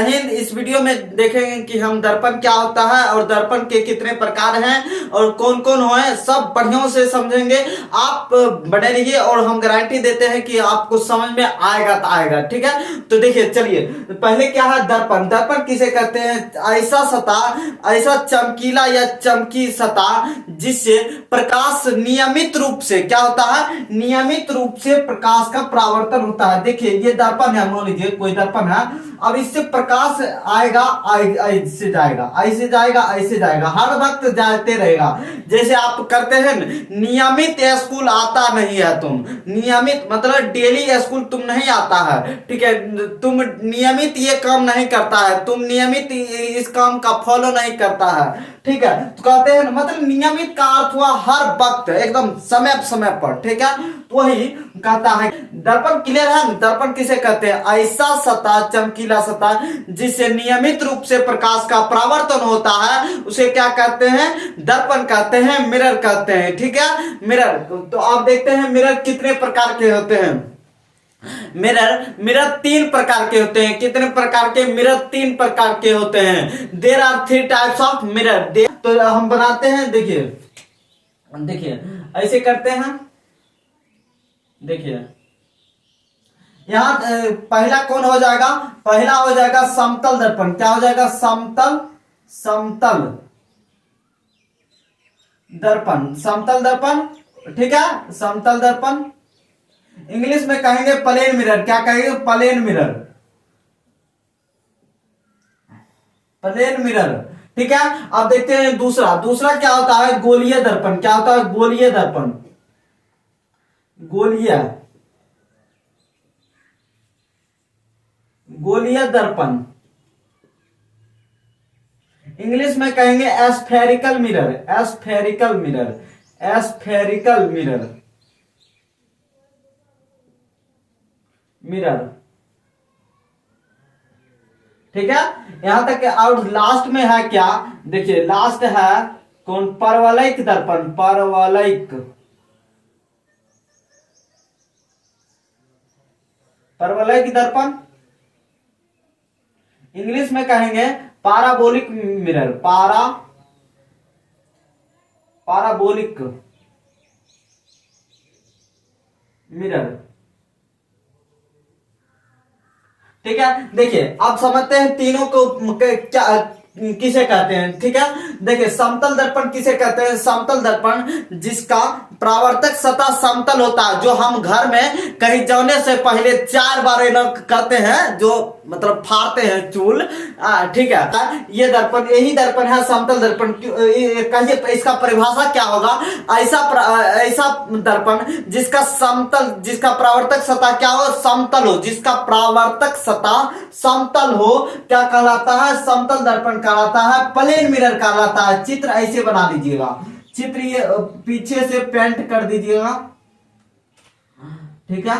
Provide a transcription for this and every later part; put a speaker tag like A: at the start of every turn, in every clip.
A: हिंद। इस वीडियो में देखेंगे कि हम दर्पण क्या होता है और दर्पण के कितने प्रकार हैं और कौन कौन है, सब बढ़िया से समझेंगे। आप बने रहिए और हम गारंटी देते हैं कि आपको समझ में आएगा तो आएगा। ठीक है, तो देखिए चलिए, पहले क्या है दर्पण। दर्पण किसे कहते हैं? ऐसा सतह, ऐसा चमकीला या चमकी सतह जिससे प्रकाश नियमित रूप से क्या होता है, नियमित रूप से प्रकाश का परावर्तन होता है। देखिए ये दर्पण है, मान लीजिए कोई दर्पण है, अब इससे प्रकाश आएगा, ऐसे जाएगा, ऐसे जाएगा, ऐसे जाएगा, हर वक्त जाते रहेगा। जैसे आप करते हैं नियमित स्कूल आता नहीं है तुम, नियमित मतलब डेली स्कूल तुम नहीं आता है, ठीक है, तुम नियमित ये काम नहीं करता है, तुम नियमित इस काम का फॉलो नहीं करता है, ठीक है, तो कहते हैं मतलब नियमित का अर्थ हुआ हर वक्त एकदम समय समय पर। ठीक है, तो वही कहता है दर्पण। क्लियर है? दर्पण किसे कहते हैं? ऐसा सतह, चमकीला सतह जिससे नियमित रूप से प्रकाश का परावर्तन होता है, उसे क्या कहते हैं? दर्पण कहते हैं, मिरर कहते हैं। ठीक है, मिरर। तो आप देखते हैं मिरर कितने प्रकार के होते हैं। मिरर तीन प्रकार के होते हैं। कितने प्रकार के? मिरर तीन प्रकार के होते हैं। There are 3 types of mirror. तो हम बनाते हैं, देखिए देखिए ऐसे करते हैं। देखिए यहां पहला कौन हो जाएगा? पहला हो जाएगा समतल दर्पण। क्या हो जाएगा? समतल दर्पण, समतल दर्पण। ठीक है, समतल दर्पण। इंग्लिश में कहेंगे प्लेन मिरर। क्या कहेंगे? Plane mirror, plane mirror. ठीक है, अब देखते हैं दूसरा क्या होता है? गोलीय दर्पण। क्या होता है? गोलीय दर्पण, गोलीय दर्पण। इंग्लिश में कहेंगे एस्फेरिकल मिरर, एस्फेरिकल मिरर, एस्फेरिकल मिरर, मिरर। ठीक है, यहां तक। और लास्ट में है क्या? देखिए लास्ट है कौन? परवलयिक दर्पण, परवलयिक, परवलयिक दर्पण। इंग्लिश में कहेंगे पाराबोलिक मिरर, पाराबोलिक मिरर। ठीक है, देखिए अब समझते हैं तीनों को क्या किसे कहते हैं। ठीक है, देखिए समतल दर्पण किसे कहते हैं? समतल दर्पण जिसका परावर्तक सतह समतल होता है, जो हम घर में कहीं जाने से पहले 4 बार करते हैं, जो मतलब फाड़ते हैं चूल। ठीक है, ये दर्पण, यही दर्पण है समतल दर्पण। कहिए इसका परिभाषा क्या होगा? ऐसा दर्पण जिसका समतल, जिसका परावर्तक सतह क्या हो? समतल हो, जिसका परावर्तक सतह समतल हो, क्या कहलाता है? समतल दर्पण कहलाता है, प्लेन मिरर कहलाता है। चित्र ऐसे बना लीजिएगा, चित्र ये पीछे से पेंट कर दीजिएगा। ठीक है,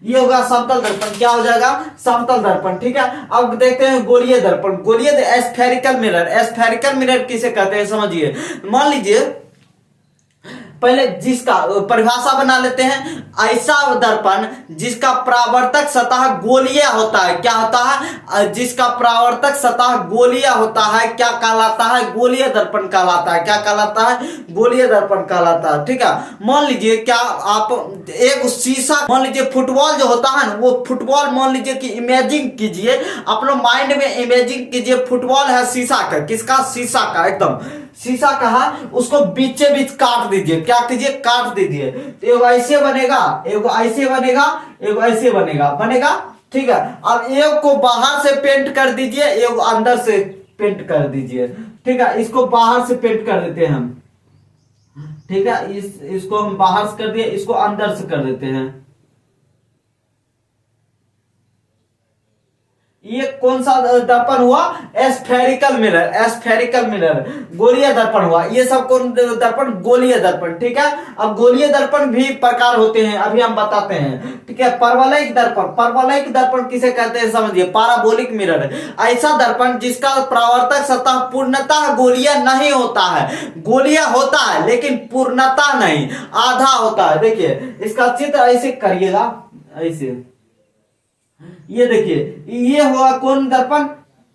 A: ये होगा समतल दर्पण। क्या हो जाएगा? समतल दर्पण। ठीक है, अब देखते हैं गोलीय दर्पण, गोलीय एस्फेरिकल मिरर। एस्फेरिकल मिरर किसे कहते हैं समझिए। मान लीजिए पहले जिसका परिभाषा बना लेते हैं। ऐसा दर्पण जिसका परावर्तक सतह गोलीय होता है। क्या होता है? जिसका परावर्तक सतह गोलीय होता है, क्या कहलाता है? गोलीय दर्पण कहलाता है। क्या कहलाता है? गोलीय दर्पण कहलाता है। ठीक है, मान लीजिए क्या आप एक शीशा, मान लीजिए फुटबॉल जो होता है ना, वो फुटबॉल मान लीजिए कि इमेजिंग कीजिए, अपने माइंड में इमेजिंग कीजिए फुटबॉल है शीशा का। किसका? शीशा का, एकदम शीशा कहा, उसको बीचे बीच काट दीजिए। क्या कीजिए? काट दीजिए। तो एगो ऐसे बनेगा, एगो ऐसे बनेगा, एगो ऐसे बनेगा। ठीक है, अब एक को बाहर से पेंट कर दीजिए, एगो अंदर से पेंट कर दीजिए। ठीक है, इसको बाहर से पेंट कर देते हैं हम। ठीक है, इसको हम बाहर से कर दिए, इसको अंदर से कर देते हैं। ये कौन सा दर्पण हुआ? एस्फेरिकल मिरर, एस्फेरिकल मिरर, गोलीय दर्पण हुआ। ये सब कौन दर्पण? गोलीय दर्पण। ठीक है, अब गोलीय दर्पण भी प्रकार होते हैं, अभी हम बताते हैं। ठीक है, परवलयिक दर्पण, परवलयिक दर्पण किसे कहते हैं समझिए। पाराबोलिक मिरर, ऐसा दर्पण जिसका परावर्तक सतह पूर्णतः गोलीय नहीं होता है। गोलीय होता है लेकिन पूर्णतः नहीं, आधा होता है। देखिए इसका चित्र ऐसे करिएगा, ऐसे ये देखिए ये हुआ कौन दर्पण,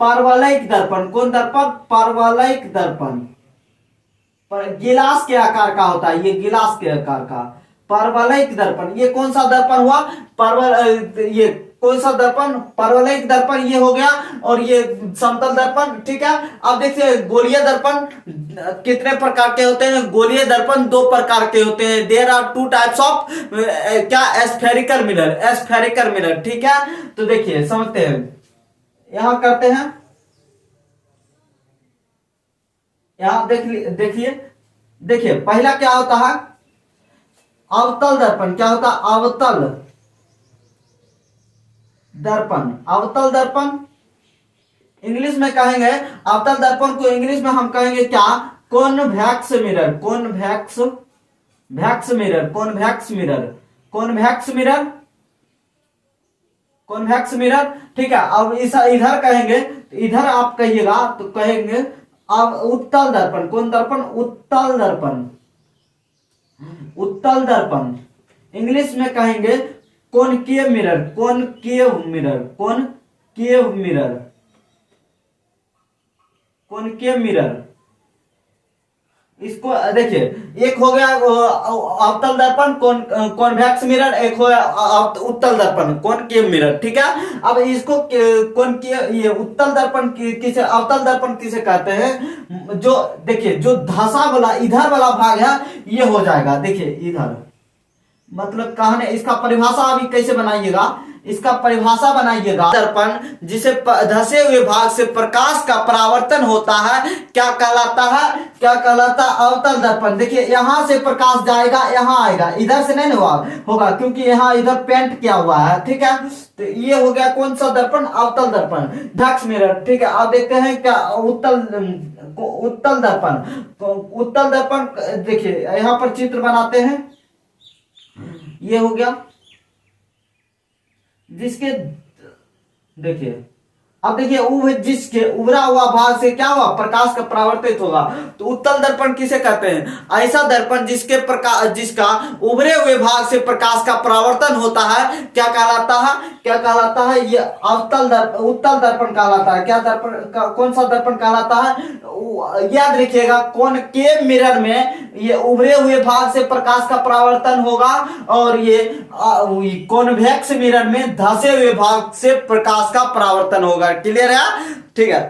A: पारवलयिक दर्पण। कौन दर्पण, पारवलयिक दर्पण। पर गिलास के आकार का होता है, ये गिलास के आकार का पारवलयिक दर्पण। ये कौन सा दर्पण हुआ, ये कौन सा दर्पण, पारवलयिक दर्पण ये हो गया। और ये समतल दर्पण, ठीक है। अब देखिए गोलीय दर्पण कितने प्रकार के होते हैं। गोलीय दर्पण दो प्रकार के होते हैं। There are two types of क्या, स्फेरिकल मिरर, स्फेरिकल मिरर, ठीक है। तो देखिए समझते हैं, यहां करते हैं, यहां देखिए देखिए पहला क्या होता है, अवतल दर्पण। क्या होता है, अवतल दर्पण। अवतल दर्पण इंग्लिश में कहेंगे, अवतल दर्पण को इंग्लिश में हम कहेंगे क्या, convex mirror. Convex mirror, convex mirror, convex mirror, convex mirror, ठीक है। अब इस इधर कहेंगे, इधर आप कहिएगा तो कहेंगे अब उत्तल दर्पण। कौन दर्पण, उत्तल दर्पण, उत्तल दर्पण। इंग्लिश में कहेंगे concave mirror, concave mirror, concave mirror, concave mirror. इसको देखिए, एक हो गया अवतल दर्पण कॉन्वेक्स मिरर, एक हो गया उत्तल दर्पण कॉनकेव मिरर, ठीक है। अब इसको कॉनकेव, ये उत्तल दर्पण किसे, अवतल दर्पण किसे कहते हैं, जो देखिए जो धसा वाला इधर वाला भाग है ये हो जाएगा, देखिए इधर, मतलब कहने इसका परिभाषा अभी कैसे बनाइएगा, इसका परिभाषा बनाइएगा। दर्पण जिसे धसे हुए भाग से प्रकाश का परावर्तन होता है क्या कहलाता है, क्या कहलाता है, अवतल दर्पण। देखिए यहां से प्रकाश जाएगा यहां आएगा, इधर से नहीं होगा क्योंकि यहाँ इधर पेंट किया हुआ है, ठीक है। तो ये हो गया कौन सा दर्पण, अवतल दर्पण, ढक्स मिरर, ठीक है। अब देखते हैं क्या उत्तल दर्पण। उत्तल दर्पण देखिए यहां पर चित्र बनाते हैं, ये हो गया जिसके, देखिए अब देखिए जिसके उभरा हुआ भाग से क्या हुआ, प्रकाश का परावर्तित होगा। तो उत्तल दर्पण किसे कहते हैं, ऐसा दर्पण जिसके प्रकाश, जिसका उभरे हुए भाग से प्रकाश का परावर्तन होता है क्या कहलाता है, क्या कहलाता है, ये अवतल दर्पण, उत्तल दर्पण कहलाता है। क्या दर्पण, कौन सा दर्पण कहलाता है, याद रखिएगा कॉनकेव मिरर में ये उभरे हुए भाग से प्रकाश का परावर्तन होगा, और ये कॉन्वेक्स मिरर में धसे हुए भाग से प्रकाश का परावर्तन होगा। क्लियर है, ठीक है।